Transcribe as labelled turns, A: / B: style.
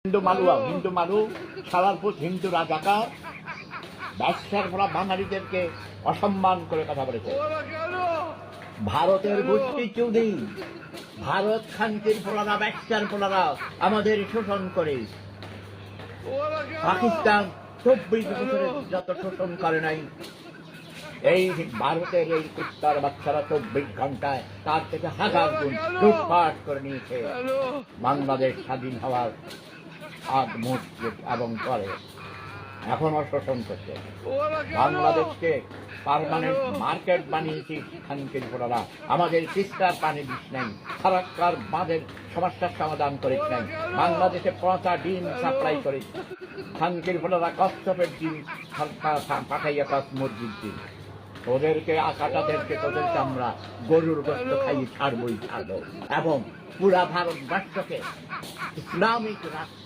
A: হিন্দু মানু সালারপুর হিন্দু রাজাকার ব্যবসার ভরা বাঙালিদেরকে অসম্মান করে কথা বলেছে। ভারতের গোষ্ঠী চৌধুরী ভারত শান্তির ফোলারা ব্যবসার ফোলারা আমাদের শোষণ করে। পাকিস্তান 24 বছরে যত শোষণ করে নাই, এই ভারতের এই কুত্তার বাচ্চারা 24 ঘন্টায় তার থেকে হাজার গুণ লুটপাট করে নিয়েছে। বাংলাদেশ স্বাধীন হওয়ার আগ মুহূর্তে এবং পরে এখনো শোষণ করছে। বাংলাদেশকে পার্মানেন্ট মার্কেট বানিয়েছি খানকির ফোলারা। আমাদের তিস্তার পানি দিস নাই, ফারাক্কার বাঁধের সমস্যার সমাধান করিস নাই। বাংলাদেশে পচা ডিম সাপ্লাই করে খানকির ফোলারা কচ্ছপের ডিম পাঠাইয়া কাজ মুরগির ডিম। তোদেরকে আকাটাদেরকে তোদেরকে আমরা গরুর গোস্ত খাইয়ে ছাড়বই ছাড়বো এবং পুরা ভারতবর্ষকে ইসলামিক রাষ্ট্র